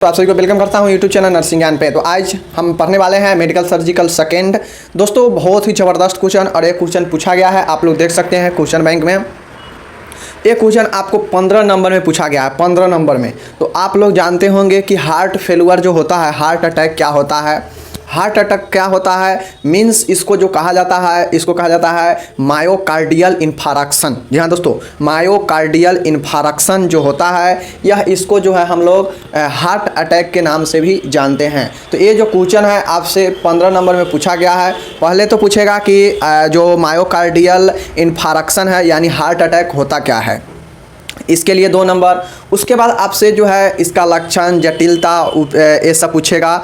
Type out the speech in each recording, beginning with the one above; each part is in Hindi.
तो आप सभी को वेलकम करता हूं यूट्यूब चैनल नर्सिंग ज्ञान पे। तो आज हम पढ़ने वाले हैं मेडिकल सर्जिकल सेकेंड। दोस्तों बहुत ही ज़बरदस्त क्वेश्चन और एक क्वेश्चन पूछा गया है, आप लोग देख सकते हैं क्वेश्चन बैंक में। एक क्वेश्चन आपको 15 नंबर में पूछा गया है, 15 नंबर में। तो आप लोग जानते होंगे कि हार्ट फेलुअर जो होता है, हार्ट अटैक क्या होता है। हार्ट अटैक क्या होता है मीन्स इसको जो कहा जाता है, इसको कहा जाता है मायोकार्डियल इन्फारक्शन। जी हाँ दोस्तों, मायोकार्डियल इन्फारक्शन जो होता है यह इसको जो है हम लोग हार्ट अटैक के नाम से भी जानते हैं। तो ये जो क्वेश्चन है आपसे 15 नंबर में पूछा गया है। पहले तो पूछेगा कि जो मायोकार्डियल इन्फारक्शन है यानी हार्ट अटैक होता क्या है, इसके लिए 2 नंबर। उसके बाद आपसे जो है इसका लक्षण, जटिलता ये सब पूछेगा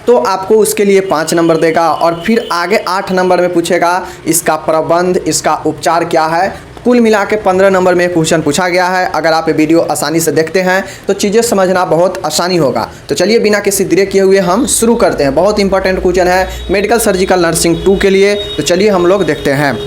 तो आपको उसके लिए 5 नंबर देगा। और फिर आगे 8 नंबर में पूछेगा इसका प्रबंध, इसका उपचार क्या है। कुल मिला के 15 नंबर में क्वेश्चन पूछा गया है। अगर आप ये वीडियो आसानी से देखते हैं तो चीज़ें समझना बहुत आसानी होगा। तो चलिए बिना किसी देरी किए हुए हम शुरू करते हैं। बहुत इंपॉर्टेंट क्वेश्चन है मेडिकल सर्जिकल नर्सिंग 2 के लिए। तो चलिए हम लोग देखते हैं।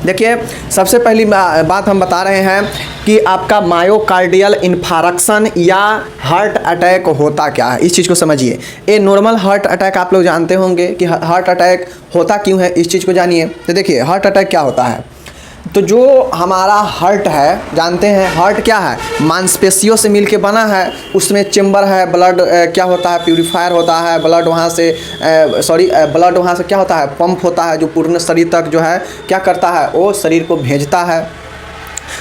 देखिए सबसे पहली बात हम बता रहे हैं कि आपका मायोकार्डियल इन्फारक्शन या हार्ट अटैक होता क्या है, इस चीज़ को समझिए। ये नॉर्मल हार्ट अटैक आप लोग जानते होंगे कि हार्ट अटैक होता क्यों है, इस चीज़ को जानिए। तो देखिए हार्ट अटैक क्या होता है। तो जो हमारा हार्ट है, जानते हैं हार्ट क्या है, मांसपेशियों से मिलके बना है। उसमें चेम्बर है, ब्लड क्या होता है, प्यूरीफायर होता है, ब्लड वहाँ से ब्लड वहाँ से क्या होता है, पंप होता है, जो पूर्ण शरीर तक जो है क्या करता है, वो शरीर को भेजता है।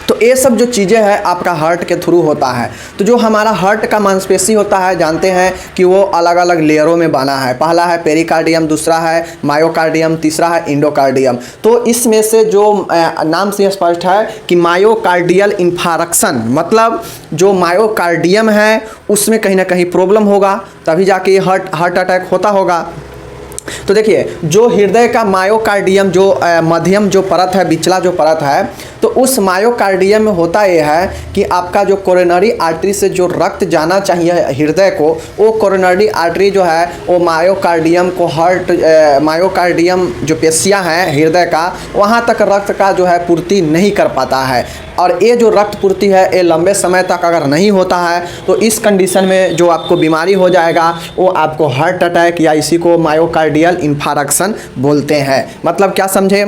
तो ये सब जो चीज़ें हैं आपका हार्ट के थ्रू होता है। तो जो हमारा हार्ट का मांसपेशी होता है, जानते हैं कि वो अलग अलग लेयरों में बना है। पहला है पेरिकार्डियम, दूसरा है मायोकार्डियम, तीसरा है इंडोकार्डियम। तो इसमें से जो नाम से स्पष्ट है कि मायोकार्डियल इन्फारक्शन मतलब जो मायोकार्डियम है उसमें कहीं ना कहीं प्रॉब्लम होगा, तभी जाके हार्ट अटैक होता होगा। तो देखिए जो हृदय का मायोकार्डियम जो मध्यम जो परत है, बिचला जो परत है, तो उस मायोकार्डियम में होता यह है कि आपका जो कोरोनरी आर्टरी से जो रक्त जाना चाहिए हृदय को, वो कोरोनरी आर्टरी जो है वो मायोकार्डियम को मायोकार्डियम जो पेशियाँ हैं हृदय का, वहाँ तक रक्त का जो है पूर्ति नहीं कर पाता है। और ये जो रक्त पूर्ति है ये लंबे समय तक अगर नहीं होता है तो इस कंडीशन में जो आपको बीमारी हो जाएगा वो आपको हार्ट अटैक या इसी को मायोकार्डियल इन्फारक्शन बोलते हैं। मतलब क्या समझे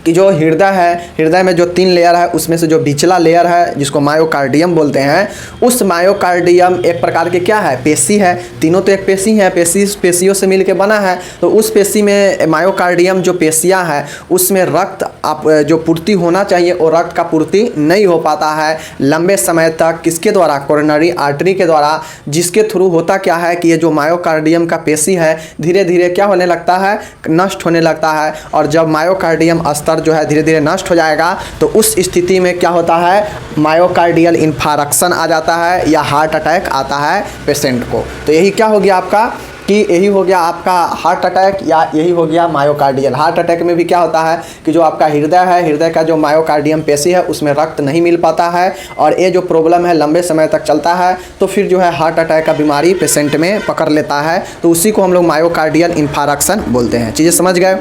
कि जो हृदय है, हृदय में जो 3 लेयर है उसमें से जो बिचला लेयर है जिसको मायोकार्डियम बोलते हैं, उस मायोकार्डियम एक प्रकार के क्या है, पेशी है। तीनों तो एक पेशी है, पेशियों से मिलके बना है। तो उस पेशी में मायोकार्डियम जो पेशियाँ हैं उसमें रक्त आप जो पूर्ति होना चाहिए वो रक्त का पूर्ति नहीं हो पाता है लंबे समय तक। किसके द्वारा, कोरोनरी आर्टरी के द्वारा, जिसके थ्रू होता क्या है कि ये जो मायोकार्डियम का पेशी है धीरे धीरे क्या होने लगता है, नष्ट होने लगता है। और जब मायोकार्डियम स्तर जो है धीरे धीरे नष्ट हो जाएगा तो उस स्थिति में क्या होता है, मायोकार्डियल इन्फारक्शन आ जाता है या हार्ट अटैक आता है पेशेंट को। तो यही क्या हो गया आपका कि यही हो गया आपका हार्ट अटैक या यही हो गया मायोकार्डियल। हार्ट अटैक में भी क्या होता है कि जो आपका हृदय है, हृदय का जो मायोकार्डियम पेशी है उसमें रक्त नहीं मिल पाता है और ये जो प्रॉब्लम है लंबे समय तक चलता है तो फिर जो है हार्ट अटैक का बीमारी पेशेंट में पकड़ लेता है। तो उसी को हम लोग मायोकार्डियल इन्फारक्शन बोलते हैं। चीज़ें समझ गए।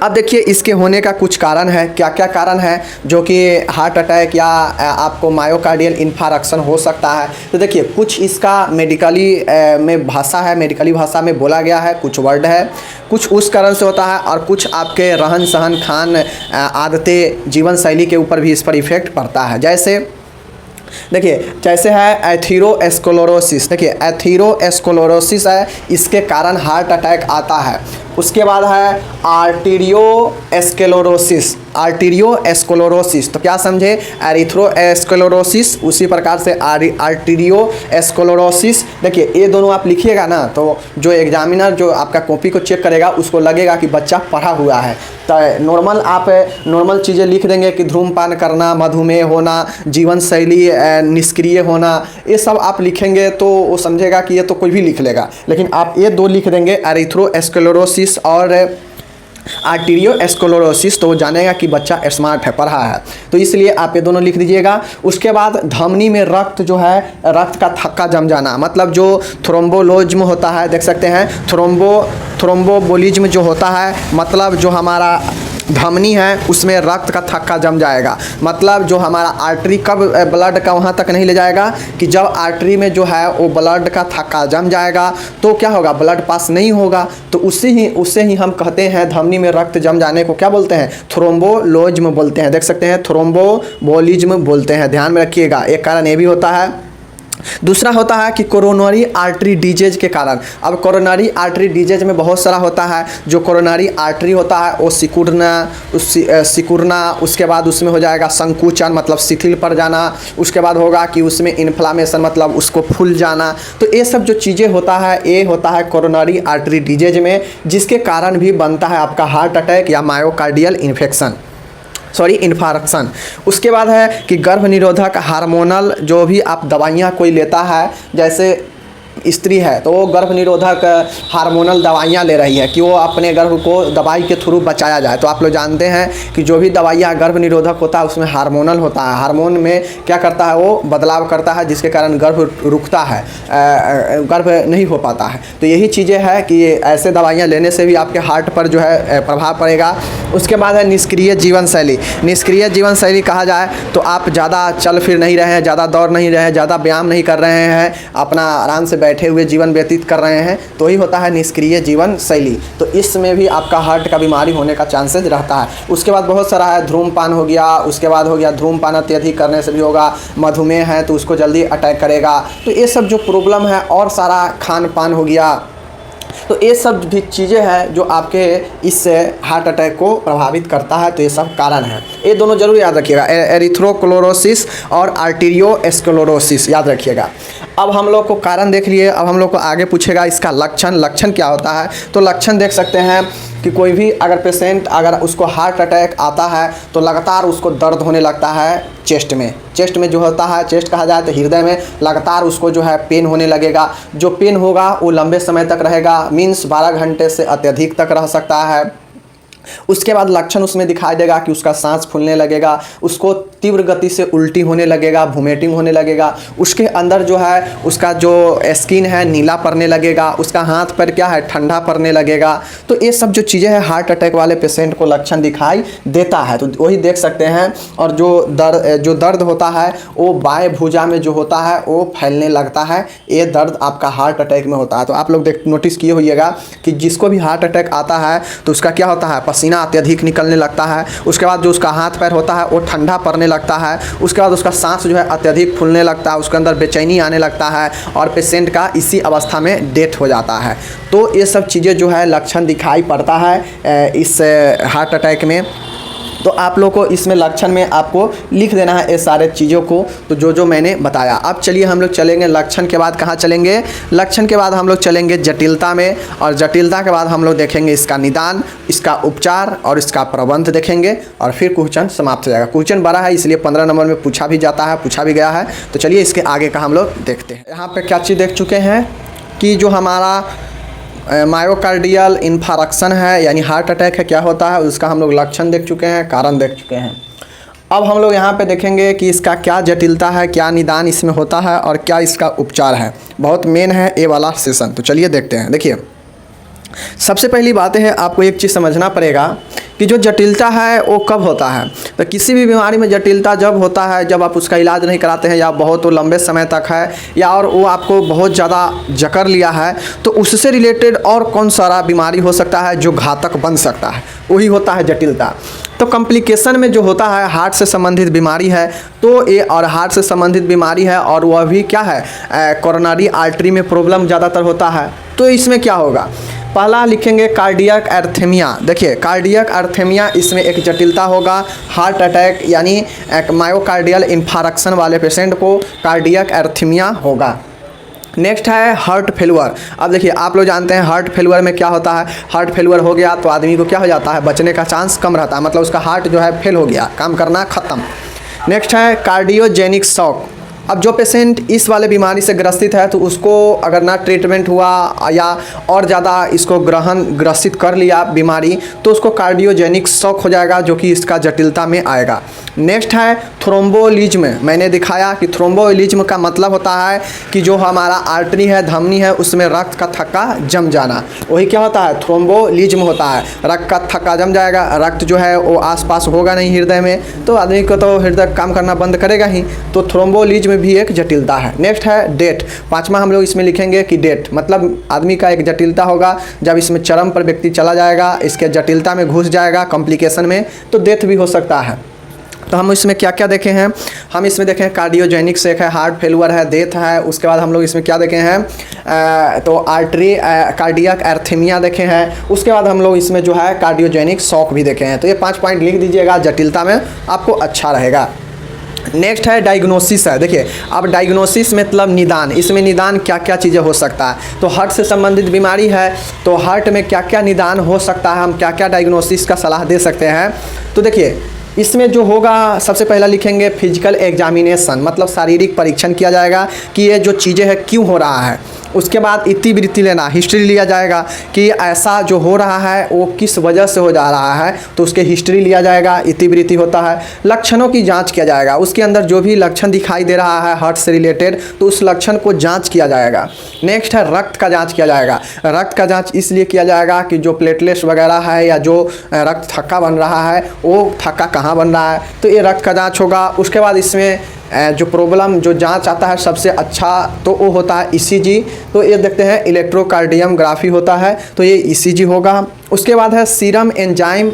अब देखिए इसके होने का कुछ कारण है, क्या क्या कारण है जो कि हार्ट अटैक या आपको मायोकार्डियल इन्फारक्शन हो सकता है। तो देखिए कुछ इसका मेडिकली में भाषा है, मेडिकली भाषा में बोला गया है, कुछ वर्ड है, कुछ उस कारण से होता है और कुछ आपके रहन सहन, खान आदतें, जीवन शैली के ऊपर भी इस पर इफेक्ट पड़ता है। देखिए जैसे है एथीरोस्क्लेरोसिस। देखिए एथीरोस्क्लेरोसिस है, इसके कारण हार्ट अटैक आता है। उसके बाद है आर्टीरियोस्क्लेरोसिस। तो क्या समझे, एरिथ्रोस्क्लेरोसिस, उसी प्रकार से आर्टीरियोस्क्लेरोसिस। देखिए ये दोनों आप लिखिएगा ना तो जो एग्जामिनर जो आपका कॉपी को चेक करेगा उसको लगेगा कि बच्चा पढ़ा हुआ है। तो नॉर्मल चीज़ें लिख देंगे कि धूम्रपान करना, मधुमेह होना, जीवन शैली निष्क्रिय होना, ये सब आप लिखेंगे तो वो समझेगा कि ये तो कोई भी लिख लेगा। लेकिन आप ये 2 लिख देंगे एरिथ्रोस्क्लेरोसिस और आर्टीरियोस्क्लेरोसिस तो वो जानेगा कि बच्चा स्मार्ट है, पढ़ा है। तो इसलिए आप ये दोनों लिख दीजिएगा। उसके बाद धमनी में रक्त जो है, रक्त का थक्का जम जाना, मतलब जो थ्रोम्बोलिज्म होता है, देख सकते हैं थ्रोम्बोलिज्म जो होता है, मतलब जो हमारा धमनी है उसमें रक्त का थक्का जम जाएगा। मतलब जो हमारा आर्टरी कब ब्लड का वहाँ तक नहीं ले जाएगा कि जब आर्टरी में जो है वो ब्लड का थक्का जम जाएगा तो क्या होगा, ब्लड पास नहीं होगा। तो उससे ही हम कहते हैं धमनी में रक्त जम जाने को क्या बोलते हैं, थ्रोम्बोलिज्म बोलते हैं। देख सकते हैं थ्रोम्बोलिज्म बोलते हैं, ध्यान में रखिएगा। एक कारण ये भी होता है। दूसरा होता है कि कोरोनरी आर्टरी डिजीज के कारण। अब कोरोनरी आर्टरी डिजीज में बहुत सारा होता है। जो कोरोनरी आर्टरी होता है वो सिकुड़ना, उसके बाद उसमें हो जाएगा संकुचन मतलब शिथिल पड़ जाना, उसके बाद होगा कि उसमें इन्फ्लामेशन मतलब उसको फूल जाना। तो ये सब जो चीज़ें होता है ये होता है कोरोनरी आर्टरी डिजीज में, जिसके कारण भी बनता है आपका हार्ट अटैक या मायोकार्डियल इन्फार्क्शन। उसके बाद है कि गर्भ निरोधक हार्मोनल जो भी आप दवाइयाँ कोई लेता है, जैसे स्त्री है तो वो गर्भ निरोधक हार्मोनल दवाइयाँ ले रही है कि वो अपने गर्भ को दवाई के थ्रू बचाया जाए। तो आप लोग जानते हैं कि जो भी दवाइयाँ गर्भ निरोधक होता है उसमें हार्मोनल होता है। हार्मोन में क्या करता है, वो बदलाव करता है जिसके कारण गर्भ रुकता है, गर्भ नहीं हो पाता है। तो यही चीज़ें हैं कि ऐसे दवाइयाँ लेने से भी आपके हार्ट पर जो है प्रभाव पड़ेगा। उसके बाद है निष्क्रिय जीवन शैली। निष्क्रिय जीवन शैली कहा जाए तो आप ज़्यादा चल फिर नहीं रहे हैं, ज़्यादा दौड़ नहीं रहे हैं, ज़्यादा व्यायाम नहीं कर रहे हैं, अपना आराम से बैठे हुए जीवन व्यतीत कर रहे हैं, तो ही होता है निष्क्रिय जीवन शैली। तो इसमें भी आपका हार्ट का बीमारी होने का चांसेस रहता है। उसके बाद बहुत सारा है, धूम्रपान हो गया, उसके बाद हो गया धूम्रपान अत्यधिक करने से भी होगा, मधुमेह है तो उसको जल्दी अटैक करेगा। तो ये सब जो प्रॉब्लम है, और सारा खान पान हो गया, तो ये सब भी चीज़ें हैं जो आपके इस हार्ट अटैक को प्रभावित करता है। तो ये सब कारण है, ये दोनों जरूर याद रखिएगा, एरिथ्रोक्लोरोसिस और आर्टीरियोस्क्लेरोसिस याद रखिएगा। अब हम लोग को कारण देख लिए, अब हम लोग को आगे पूछेगा इसका लक्षण क्या होता है। तो लक्षण देख सकते हैं कि कोई भी अगर पेशेंट अगर उसको हार्ट अटैक आता है तो लगातार उसको दर्द होने लगता है चेस्ट में जो होता है, चेस्ट कहा जाए तो हृदय में लगातार उसको जो है पेन होने लगेगा। जो पेन होगा वो लंबे समय तक रहेगा, मीन्स 12 घंटे से अत्यधिक तक रह सकता है। उसके बाद लक्षण उसमें दिखाई देगा कि उसका सांस फूलने लगेगा, उसको तीव्र गति से उल्टी होने लगेगा, वोमिटिंग होने लगेगा, उसके अंदर जो है उसका जो स्किन है नीला पड़ने लगेगा, उसका हाथ पर क्या है ठंडा पड़ने लगेगा। तो ये सब जो चीज़ें हैं हार्ट अटैक वाले पेशेंट को लक्षण दिखाई देता है, तो वही देख सकते हैं। और जो दर्द होता है वो बाएं भुजा में जो होता है वो फैलने लगता है, ये दर्द आपका हार्ट अटैक में होता है। तो आप लोग नोटिस किए होइएगा कि जिसको भी हार्ट अटैक आता है तो उसका क्या होता है, पसीना अत्यधिक निकलने लगता है, उसके बाद जो उसका हाथ पैर होता है वो ठंडा पड़ने लगता है, उसके बाद उसका सांस जो है अत्यधिक फूलने लगता है, उसके अंदर बेचैनी आने लगता है और पेशेंट का इसी अवस्था में डेथ हो जाता है। तो ये सब चीज़ें जो है लक्षण दिखाई पड़ता है इस हार्ट अटैक में। तो आप लोग को इसमें लक्षण में आपको लिख देना है ये सारे चीज़ों को, तो जो मैंने बताया। अब चलिए हम लोग चलेंगे लक्षण के बाद कहाँ चलेंगे, लक्षण के बाद हम लोग चलेंगे जटिलता में, और जटिलता के बाद हम लोग देखेंगे इसका निदान, इसका उपचार और इसका प्रबंध देखेंगे, और फिर क्वेश्चन समाप्त हो जाएगा। क्वेश्चन बड़ा है इसलिए 15 नंबर में पूछा भी जाता है, पूछा भी गया है। तो चलिए इसके आगे का हम लोग देखते हैं। यहाँ पर क्या चीज़ देख चुके हैं कि जो हमारा मायोकार्डियल इन्फार्क्शन है यानी हार्ट अटैक है क्या होता है, उसका हम लोग लक्षण देख चुके हैं, कारण देख चुके हैं। अब हम लोग यहाँ पे देखेंगे कि इसका क्या जटिलता है, क्या निदान इसमें होता है और क्या इसका उपचार है। बहुत मेन है ये वाला सेशन, तो चलिए देखते हैं। देखिए सबसे पहली बात है आपको एक चीज़ समझना पड़ेगा कि जो जटिलता है वो कब होता है। तो किसी भी बीमारी में जटिलता जब होता है जब आप उसका इलाज नहीं कराते हैं, या बहुत लंबे समय तक है, या और वो आपको बहुत ज़्यादा जकड़ लिया है, तो उससे रिलेटेड और कौन सारा बीमारी हो सकता है जो घातक बन सकता है, वही होता है जटिलता। तो कॉम्प्लिकेशन में जो होता है हार्ट से संबंधित बीमारी है, तो ये और हार्ट से संबंधित बीमारी है और वह भी क्या है कोरोनरी आर्टरी में प्रॉब्लम ज़्यादातर होता है। तो इसमें क्या होगा, पहला लिखेंगे कार्डियक एर्थेमिया। देखिए कार्डियक एर्थेमिया इसमें एक जटिलता होगा, हार्ट अटैक यानी एक मायोकार्डियल इन्फार्क्शन वाले पेशेंट को कार्डियक एर्थेमिया होगा। नेक्स्ट है हार्ट फेलुअर। अब देखिए आप लोग जानते हैं हार्ट फेलुअर में क्या होता है, हार्ट फेलुअर हो गया तो आदमी को क्या हो जाता है, बचने का चांस कम रहता है, मतलब उसका हार्ट जो है फेल हो गया, काम करना ख़त्म। नेक्स्ट है कार्डियोजेनिक शॉक। अब जो पेशेंट इस वाले बीमारी से ग्रसित है तो उसको अगर ना ट्रीटमेंट हुआ या और ज़्यादा इसको ग्रसित कर लिया बीमारी तो उसको कार्डियोजेनिक शॉक हो जाएगा, जो कि इसका जटिलता में आएगा। नेक्स्ट है थ्रोम्बोलिज्म। मैंने दिखाया कि थ्रोम्बोलिज्म का मतलब होता है कि जो हमारा आर्टरी है, धमनी है, उसमें रक्त का थक्का जम जाना, वही क्या होता है, थ्रोम्बोलिज्म होता है। रक्त का थक्का जम जाएगा, रक्त जो है वो आसपास होगा नहीं हृदय में, तो आदमी को तो हृदय काम करना बंद करेगा ही, तो थ्रोम्बोलिज्म भी एक जटिलता है। नेक्स्ट है डेथ। पांचवा हम लोग इसमें लिखेंगे कि डेथ मतलब आदमी का एक जटिलता होगा, जब इसमें चरम पर व्यक्ति चला जाएगा, इसके जटिलता में घुस जाएगा, कॉम्प्लिकेशन में, तो डेथ भी हो सकता है। तो हम इसमें क्या क्या देखे हैं, हम इसमें देखें कार्डियोजेनिक शेक है, हार्ट फेलुअर है, डेथ है। उसके बाद हम लोग इसमें क्या देखे हैं, तो आर्टरी कार्डियक एर्थीमिया देखे हैं। उसके बाद हम लोग इसमें जो है कार्डियोजेनिक शॉक भी देखे हैं। तो ये 5 पॉइंट लिख दीजिएगा जटिलता में, आपको अच्छा रहेगा। नेक्स्ट है डायग्नोसिस है। देखिए अब डायग्नोसिस मतलब निदान, इसमें निदान क्या क्या चीज़ें हो सकता है। तो हार्ट से संबंधित बीमारी है तो हार्ट में क्या क्या निदान हो सकता है, हम क्या क्या डायग्नोसिस का सलाह दे सकते हैं। तो देखिए इसमें जो होगा सबसे पहला लिखेंगे फिजिकल एग्जामिनेशन, मतलब शारीरिक परीक्षण किया जाएगा कि ये जो चीज़ें हैं क्यों हो रहा है। उसके बाद इतिवृत्ति लेना, हिस्ट्री लिया जाएगा कि ऐसा जो हो रहा है वो किस वजह से हो जा रहा है, तो उसके हिस्ट्री लिया जाएगा, इतिवृत्ति होता है। लक्षणों की जांच किया जाएगा, उसके अंदर जो भी लक्षण दिखाई दे रहा है हार्ट से रिलेटेड तो उस लक्षण को जांच किया जाएगा। नेक्स्ट है रक्त का जांच किया जाएगा। रक्त का जांच इसलिए किया जाएगा कि जो प्लेटलेट्स वगैरह है या जो रक्त थक्का बन रहा है वो थक्का कहाँ बन रहा है, तो ये रक्त का जाँच होगा। उसके बाद इसमें जो प्रॉब्लम जो जांच आता है सबसे अच्छा तो वो होता है ईसीजी, तो ये देखते हैं इलेक्ट्रोकार्डियमग्राफी होता है, तो ये ईसीजी होगा। उसके बाद है सीरम एंजाइम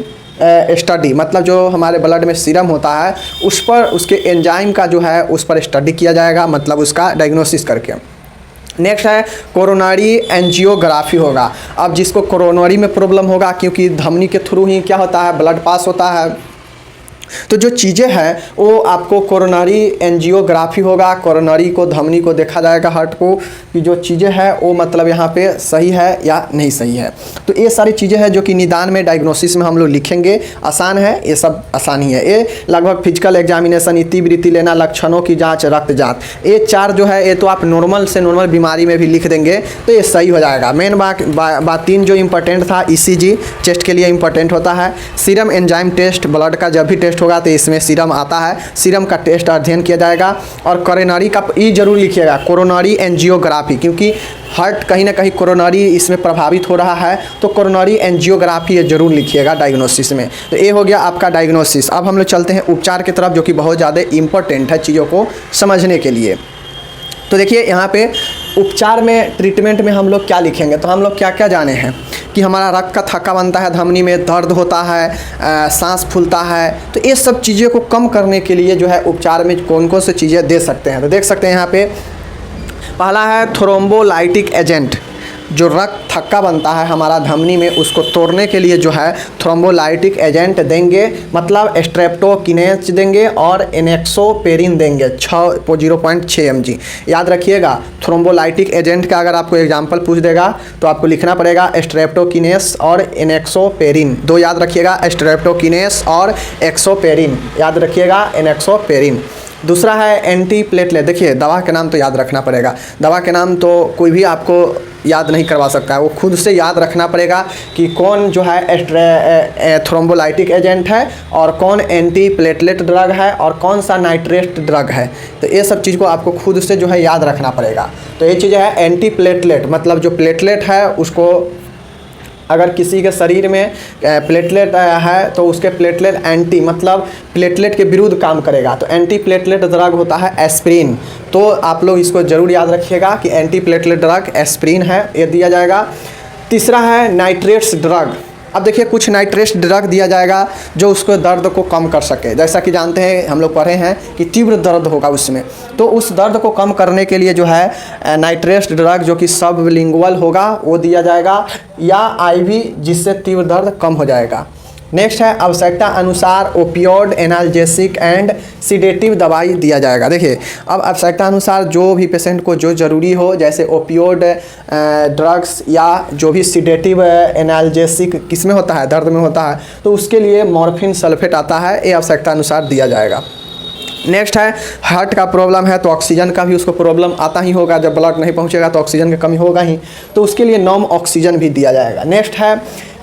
स्टडी, मतलब जो हमारे ब्लड में सीरम होता है उस पर उसके एंजाइम का जो है उस पर स्टडी किया जाएगा, मतलब उसका डायग्नोसिस करके। नेक्स्ट है कोरोनरी एंजियोग्राफी होगा। अब जिसको कोरोनरी में प्रॉब्लम होगा क्योंकि धमनी के थ्रू ही क्या होता है, ब्लड पास होता है, तो जो चीज़ें हैं वो आपको कोरोनरी एंजियोग्राफी होगा। कोरोनरी को, धमनी को देखा जाएगा, हार्ट को, कि जो चीज़ें हैं वो मतलब यहाँ पे सही है या नहीं सही है। तो ये सारी चीज़ें हैं जो कि निदान में, डायग्नोसिस में हम लोग लिखेंगे। आसान है, ये सब आसान ही है। ये लगभग फिजिकल एग्जामिनेशन, इतिवृत्ति लेना, लक्षणों की जाँच, रक्त जाँच, ये 4 जो है ये तो आप नॉर्मल से नॉर्मल बीमारी में भी लिख देंगे तो ये सही हो जाएगा। मेन बात 3 जो इंपॉर्टेंट था, ईसीजी चेस्ट के लिए इंपॉर्टेंट होता है, सीरम एंजाइम टेस्ट, ब्लड का जब भी टेस्ट होगा तो इसमें सीरम आता है, सीरम का टेस्ट अध्ययन किया जाएगा। और कोरोनरी का ई जरूर लिखिएगा, कोरोनरी एंजियोग्राफी, क्योंकि हार्ट कहीं ना कहीं कोरोनरी इसमें प्रभावित हो रहा है, तो कोरोनरी एंजियोग्राफी ये जरूर लिखिएगा डायग्नोसिस में। तो ये हो गया आपका डायग्नोसिस। अब हम लोग चलते हैं उपचार की तरफ, जो कि बहुत ज़्यादा इंपॉर्टेंट है चीज़ों को समझने के लिए। तो देखिए यहाँ पे उपचार में, ट्रीटमेंट में हम लोग क्या लिखेंगे, तो हम लोग क्या क्या जाने हैं कि हमारा रक्त का थक्का बनता है, धमनी में दर्द होता है, सांस फूलता है, तो ये सब चीज़ों को कम करने के लिए जो है उपचार में कौन कौन से चीज़ें दे सकते हैं। तो देख सकते हैं यहाँ पे पहला है थ्रोम्बोलाइटिक एजेंट। जो रक्त थक्का बनता है हमारा धमनी में, उसको तोड़ने के लिए जो है थ्रोम्बोलाइटिक एजेंट देंगे, मतलब स्ट्रेप्टोकिनेज देंगे और एनेक्सोपेरिन देंगे 0.6 mg। याद रखिएगा, थ्रोम्बोलाइटिक एजेंट का अगर आपको एग्जांपल पूछ देगा तो आपको लिखना पड़ेगा स्ट्रेप्टोकिनेस और एनेक्सोपेरिन, 2 याद रखिएगा, स्ट्रेप्टोकिनेस और एक्सोपेरिन, याद रखिएगा एनेक्सोपेरिन। दूसरा है एंटी प्लेटलेट। देखिए दवा के नाम तो याद रखना पड़ेगा, दवा के नाम तो कोई भी आपको याद नहीं करवा सकता है, वो खुद से याद रखना पड़ेगा कि कौन जो है थ्रोम्बोलाइटिक एजेंट है और कौन एंटी प्लेटलेट ड्रग है और कौन सा नाइट्रेट ड्रग है। तो ये सब चीज़ को आपको खुद से जो है याद रखना पड़ेगा। तो ये चीज़ है एंटी प्लेटलेट, मतलब जो प्लेटलेट है उसको, अगर किसी के शरीर में प्लेटलेट है तो उसके प्लेटलेट एंटी, मतलब प्लेटलेट के विरुद्ध काम करेगा, तो एंटी प्लेटलेट ड्रग होता है एस्प्रिन। तो आप लोग इसको ज़रूर याद रखिएगा कि एंटी प्लेटलेट ड्रग एस्प्रिन है, ये दिया जाएगा। तीसरा है नाइट्रेट्स ड्रग। अब देखिए कुछ नाइट्रेट्स ड्रग दिया जाएगा जो उसको दर्द को कम कर सके। जैसा कि जानते हैं, हम लोग पढ़े हैं कि तीव्र दर्द होगा उसमें, तो उस दर्द को कम करने के लिए जो है नाइट्रेट्स ड्रग जो कि सबलिंगुअल होगा वो दिया जाएगा, या आईवी, जिससे तीव्र दर्द कम हो जाएगा। नेक्स्ट है आवश्यकता अनुसार ओपियोड, एनाल्जेसिक एंड सीडेटिव दवाई दिया जाएगा। देखिए अब आवश्यकता अनुसार जो भी पेशेंट को जो ज़रूरी हो, जैसे ओपियोड ड्रग्स या जो भी सीडेटिव एनाल्जेसिक किस में होता है, दर्द में होता है, तो उसके लिए मॉर्फिन सल्फेट आता है, ये आवश्यकता अनुसार दिया जाएगा। नेक्स्ट है हार्ट का प्रॉब्लम है तो ऑक्सीजन का भी उसको प्रॉब्लम आता ही होगा, जब ब्लड नहीं पहुंचेगा तो ऑक्सीजन की कमी होगा ही, तो उसके लिए नॉम ऑक्सीजन भी दिया जाएगा। नेक्स्ट है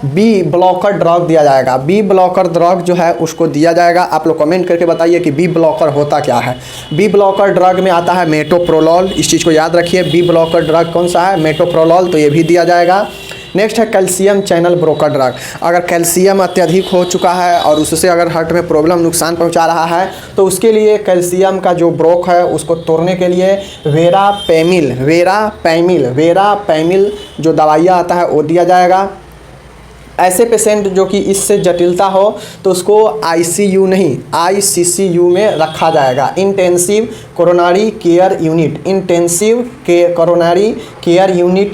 बी ब्लॉकर ड्रग दिया जाएगा। बी ब्लॉकर ड्रग जो है उसको दिया जाएगा। आप लोग कमेंट करके बताइए कि बी ब्लॉकर होता क्या है। बी ब्लॉकर ड्रग में आता है मेटोप्रोलोल, इस चीज़ को याद रखिए। बी ब्लॉकर ड्रग कौन सा है? मेटोप्रोलोल, तो ये भी दिया जाएगा। नेक्स्ट है कैल्शियम चैनल ब्रोकर ड्रग। अगर कैल्शियम अत्यधिक हो चुका है और उससे अगर हार्ट में प्रॉब्लम नुकसान पहुंचा रहा है तो उसके लिए कैल्शियम का जो ब्रोक है उसको तोड़ने के लिए वेरापैमिल जो दवाइयाँ आता है वो दिया जाएगा। ऐसे पेशेंट जो कि इससे जटिलता हो तो उसको आईसीयू नहीं आईसीसीयू में रखा जाएगा, इंटेंसिव कोरोनरी केयर यूनिट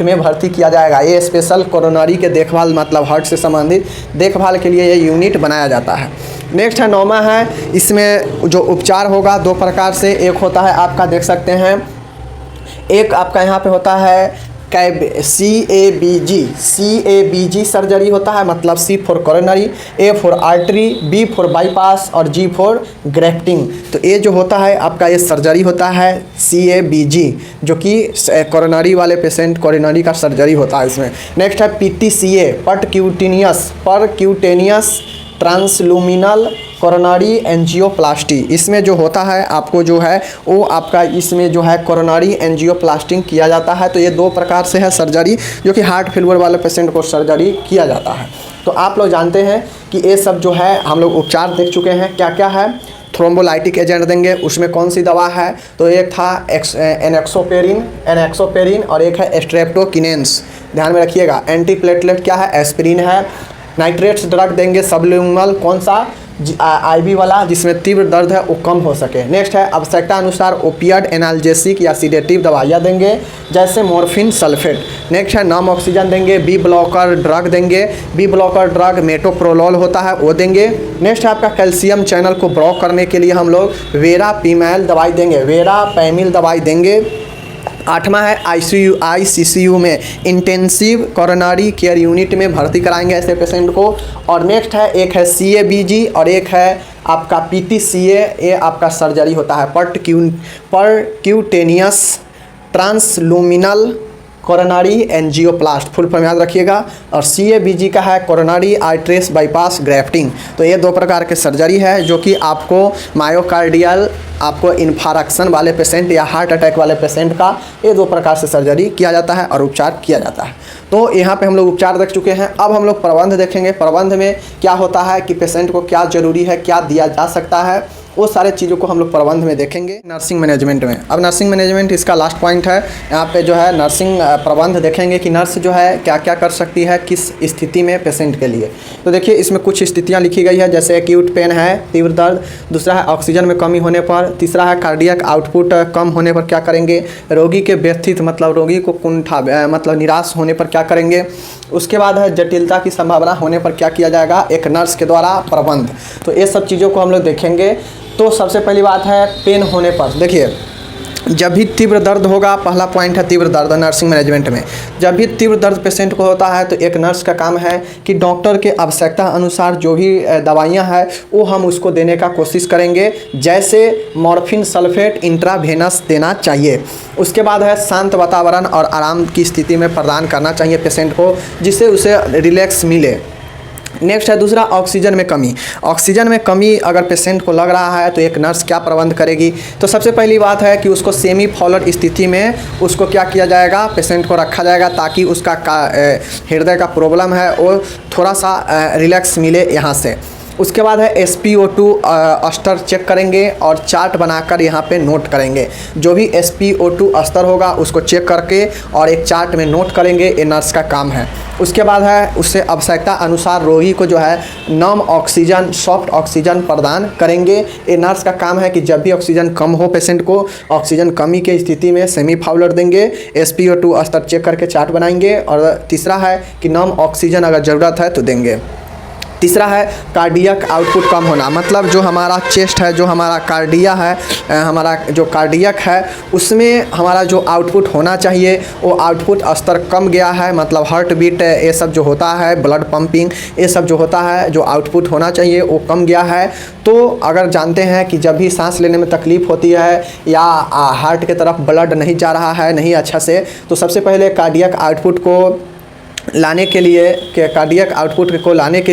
में भर्ती किया जाएगा। ये स्पेशल कोरोनरी के देखभाल मतलब हार्ट से संबंधित देखभाल के लिए ये यूनिट बनाया जाता है। नेक्स्ट है नौमा है, इसमें जो उपचार होगा दो प्रकार से, एक होता है आपका देख सकते हैं, एक आपका यहाँ पे होता है CABG सर्जरी होता है, मतलब C for coronary, A for artery, B for bypass और G फॉर ग्रेफ्टिंग। तो ये जो होता है आपका ये सर्जरी होता है CABG, जो कि कोरोनरी वाले पेशेंट कोरोनरी का सर्जरी होता है इसमें। नेक्स्ट है PTCA परक्यूटेनियस ट्रांसलुमिनल कोरोनरी एंजियोप्लास्टी। इसमें जो होता है आपको जो है वो आपका इसमें जो है कोरोनरी एंजियोप्लास्टिंग किया जाता है। तो ये दो प्रकार से है सर्जरी जो कि हार्ट फेलियर वाले पेशेंट को सर्जरी किया जाता है। तो आप लोग जानते हैं कि ये सब जो है हम लोग उपचार देख चुके हैं, क्या क्या है। थ्रोम्बोलाइटिक एजेंट देंगे, उसमें कौन सी दवा है, तो एक था एनएक्सोपेरिन और एक है स्ट्रेप्टोकिनेंस, ध्यान में रखिएगा। एंटीप्लेटलेट क्या है? एस्पिरिन है। नाइट्रेट्स ड्रग देंगे सबलिंगुअल, कौन सा? आईवी वाला, जिसमें तीव्र दर्द है वो कम हो सके। नेक्स्ट है आवश्यकता अनुसार ओपियड एनाल्जेसिक या सीडेटिव दवाइयाँ देंगे जैसे मॉर्फिन सल्फेट। नेक्स्ट है नॉम ऑक्सीजन देंगे, बी ब्लॉकर ड्रग देंगे, बी ब्लॉकर ड्रग मेटोप्रोलोल होता है वो देंगे। नेक्स्ट है आपका कैल्शियम चैनल को ब्लॉक करने के लिए हम लोग वेरापैमिल दवाई देंगे। आठवां है आईसीसीयू में इंटेंसिव कोरोनरी केयर यूनिट में भर्ती कराएंगे ऐसे पेशेंट को। और नेक्स्ट है एक है CABG और एक है आपका PTCA, ये आपका सर्जरी होता है परक्यूटेनियस ट्रांसलुमिनल कोरोनरी एंजियोप्लास्ट, फुल फॉर्म याद रखिएगा। और CABG का है कोरोनरी आर्टरीज बाईपास ग्रेफ्टिंग। तो ये दो प्रकार के सर्जरी है जो कि आपको मायोकार्डियल आपको इन्फारक्शन वाले पेशेंट या हार्ट अटैक वाले पेशेंट का ये दो प्रकार से सर्जरी किया जाता है और उपचार किया जाता है। तो यहाँ पे हम लोग उपचार देख चुके हैं। अब हम लोग प्रबंध देखेंगे। प्रबंध में क्या होता है कि पेशेंट को क्या ज़रूरी है, क्या दिया जा सकता है, वो सारे चीज़ों को हम लोग प्रबंध में देखेंगे। नर्सिंग मैनेजमेंट में, अब नर्सिंग मैनेजमेंट इसका लास्ट पॉइंट है। यहाँ पे जो है नर्सिंग प्रबंध देखेंगे कि नर्स जो है क्या क्या कर सकती है किस स्थिति में पेशेंट के लिए। तो देखिए इसमें कुछ स्थितियाँ लिखी गई है, जैसे एक्यूट पेन है, तीव्र दर्द, दूसरा है ऑक्सीजन में कमी होने पर, तीसरा है कार्डियक आउटपुट कम होने पर क्या करेंगे, रोगी के व्यथित मतलब रोगी को कुंठा मतलब निराश होने पर क्या करेंगे, उसके बाद है जटिलता की संभावना होने पर क्या किया जाएगा एक नर्स के द्वारा प्रबंध। तो ये सब चीज़ों को हम लोग देखेंगे। तो सबसे पहली बात है पेन होने पर, देखिए जब भी तीव्र दर्द होगा, पहला पॉइंट है तीव्र दर्द नर्सिंग मैनेजमेंट में। जब भी तीव्र दर्द पेशेंट को होता है तो एक नर्स का काम है कि डॉक्टर के आवश्यकता अनुसार जो भी दवाइयाँ हैं वो हम उसको देने का कोशिश करेंगे, जैसे मॉर्फिन सल्फेट इंट्रावेनस देना चाहिए। उसके बाद है शांत वातावरण और आराम की स्थिति में प्रदान करना चाहिए पेशेंट को, जिससे उसे रिलैक्स मिले। नेक्स्ट है दूसरा ऑक्सीजन में कमी। ऑक्सीजन में कमी अगर पेशेंट को लग रहा है तो एक नर्स क्या प्रबंध करेगी, तो सबसे पहली बात है कि उसको सेमी फॉलोड स्थिति में उसको क्या किया जाएगा, पेशेंट को रखा जाएगा ताकि उसका हृदय का प्रॉब्लम है वो थोड़ा सा रिलैक्स मिले यहाँ से। उसके बाद है SpO2 स्तर चेक करेंगे और चार्ट बनाकर यहाँ पे नोट करेंगे। जो भी SpO2 स्तर होगा उसको चेक करके और एक चार्ट में नोट करेंगे, ये नर्स का काम है। उसके बाद है उससे आवश्यकता अनुसार रोगी को जो है नम ऑक्सीजन सॉफ्ट ऑक्सीजन प्रदान करेंगे। ये नर्स का काम है कि जब भी ऑक्सीजन कम हो पेशेंट को ऑक्सीजन कमी के स्थिति में सेमी फाउलर देंगे, SpO2 स्तर चेक करके चार्ट बनाएंगे। और तीसरा है कि नम ऑक्सीजन अगर ज़रूरत है तो देंगे। तीसरा है कार्डियक आउटपुट कम होना, मतलब जो हमारा चेस्ट है, जो हमारा कार्डिया है, हमारा जो कार्डियक है, उसमें हमारा जो आउटपुट होना चाहिए वो आउटपुट स्तर कम गया है। मतलब हार्ट बीट ये सब जो होता है, ब्लड पंपिंग ये सब जो होता है, जो आउटपुट होना चाहिए वो कम गया है। तो अगर जानते हैं कि जब भी सांस लेने में तकलीफ़ होती है या हार्ट की तरफ ब्लड नहीं जा रहा है नहीं अच्छा से, तो सबसे पहले कार्डियक आउटपुट को लाने के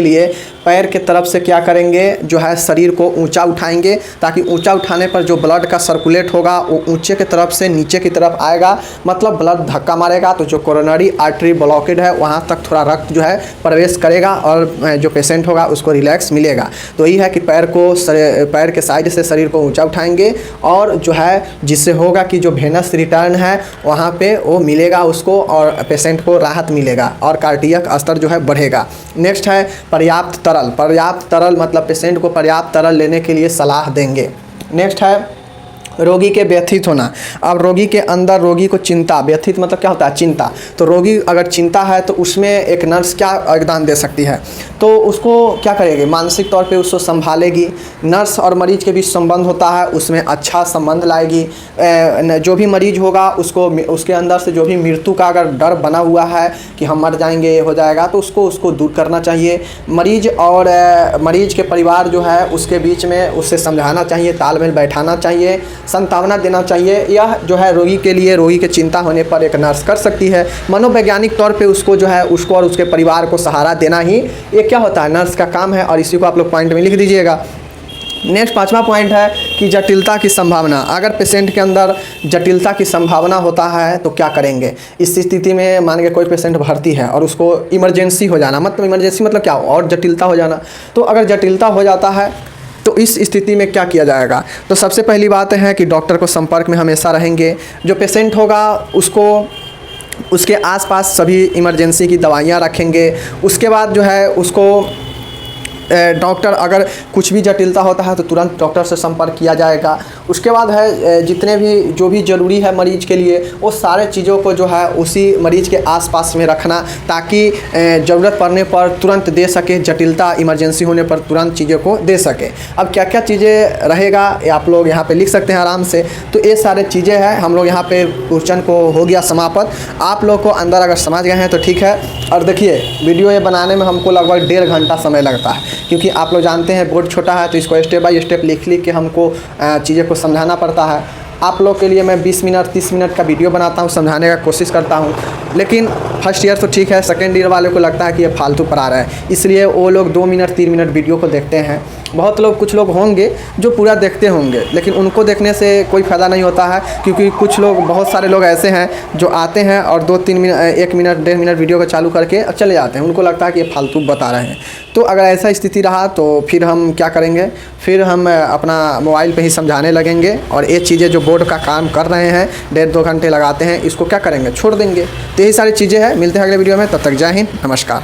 लिए पैर के तरफ से क्या करेंगे, जो है शरीर को ऊंचा उठाएंगे, ताकि ऊंचा उठाने पर जो ब्लड का सर्कुलेट होगा वो ऊंचे की तरफ से नीचे की तरफ आएगा, मतलब ब्लड धक्का मारेगा तो जो कोरोनरी आर्टरी ब्लॉकेड है वहाँ तक थोड़ा रक्त जो है प्रवेश करेगा और जो पेशेंट होगा उसको रिलैक्स मिलेगा। तो यही है कि पैर के साइड से शरीर को ऊँचा उठाएंगे और जो है जिससे होगा कि जो वेनस रिटर्न है वहाँ पर वो मिलेगा उसको और पेशेंट को राहत मिलेगा और कार्डियक स्तर जो है बढ़ेगा। नेक्स्ट है पर्याप्त तरल मतलब पेशेंट को पर्याप्त तरल लेने के लिए सलाह देंगे। नेक्स्ट है रोगी के व्यथित होना। अब रोगी के अंदर रोगी को चिंता, व्यथित मतलब क्या होता है, चिंता। तो रोगी अगर चिंता है तो उसमें एक नर्स क्या योगदान दे सकती है, तो उसको क्या करेगी, मानसिक तौर पे उसको संभालेगी। नर्स और मरीज के बीच संबंध होता है, उसमें अच्छा संबंध लाएगी। जो भी मरीज होगा उसको उसके अंदर से जो भी मृत्यु का अगर डर बना हुआ है कि हम मर जाएंगे हो जाएगा, तो उसको दूर करना चाहिए। मरीज और मरीज के परिवार जो है उसके बीच में उससे समझाना चाहिए, तालमेल बैठाना चाहिए, सांत्वना देना चाहिए। यह जो है रोगी के लिए, रोगी के चिंता होने पर एक नर्स कर सकती है। मनोवैज्ञानिक तौर पे उसको जो है उसको और उसके परिवार को सहारा देना ही ये क्या होता है, नर्स का काम है। और इसी को आप लोग पॉइंट में लिख दीजिएगा। नेक्स्ट 5वां पॉइंट है कि जटिलता की संभावना। अगर पेशेंट के अंदर जटिलता की संभावना होता है तो क्या करेंगे। इस स्थिति में मान के कोई पेशेंट भर्ती है और उसको इमरजेंसी हो जाना, मतलब इमरजेंसी मतलब क्या, और जटिलता हो जाना। तो अगर जटिलता हो जाता है तो इस स्थिति में क्या किया जाएगा। तो सबसे पहली बात है कि डॉक्टर को संपर्क में हमेशा रहेंगे। जो पेशेंट होगा उसको उसके आसपास सभी इमरजेंसी की दवाइयाँ रखेंगे। उसके बाद जो है उसको डॉक्टर अगर कुछ भी जटिलता होता है तो तुरंत डॉक्टर से संपर्क किया जाएगा। उसके बाद है जितने भी जो भी ज़रूरी है मरीज़ के लिए वो सारे चीज़ों को जो है उसी मरीज़ के आसपास में रखना, ताकि ज़रूरत पड़ने पर तुरंत दे सके, जटिलता इमरजेंसी होने पर तुरंत चीज़ों को दे सके। अब क्या क्या चीज़ें रहेगा ये आप लोग यहाँ पे लिख सकते हैं आराम से। तो ये सारे चीज़ें हैं, हम लोग यहाँ पे क्वेश्चन को हो गया समाप्त। आप लोग को अंदर अगर समझ गए हैं तो ठीक है। और देखिए वीडियो ये बनाने में हमको लगभग 1.5 घंटा समय लगता है, क्योंकि आप लोग जानते हैं बोर्ड छोटा है तो इसको स्टेप बाय स्टेप लिख के हमको चीज़ें को समझाना पड़ता है। आप लोग के लिए मैं 20 मिनट 30 मिनट का वीडियो बनाता हूँ, समझाने का कोशिश करता हूँ। लेकिन फर्स्ट ईयर तो ठीक है, सेकेंड ईयर वाले को लगता है कि ये फालतू पढ़ा रहा है, इसलिए वो लोग 2 मिनट 3 मिनट वीडियो को देखते हैं। बहुत लोग, कुछ लोग होंगे जो पूरा देखते होंगे, लेकिन उनको देखने से कोई फ़ायदा नहीं होता है, क्योंकि कुछ लोग, बहुत सारे लोग ऐसे हैं जो आते हैं और 2-3 मिनट 1 मिनट 1.5 मिनट वीडियो को चालू करके चले जाते हैं। उनको लगता है कि ये फालतू बता रहे हैं। तो अगर ऐसा स्थिति रहा तो फिर हम क्या करेंगे, फिर हम अपना मोबाइल पे ही समझाने लगेंगे और ये चीज़ें जो बोर्ड का काम कर रहे हैं 1.5-2 घंटे लगाते हैं, इसको क्या करेंगे, छोड़ देंगे। तो यही सारी चीज़ें हैं। मिलते हैं अगले वीडियो में, तब तक जय हिंद, नमस्कार।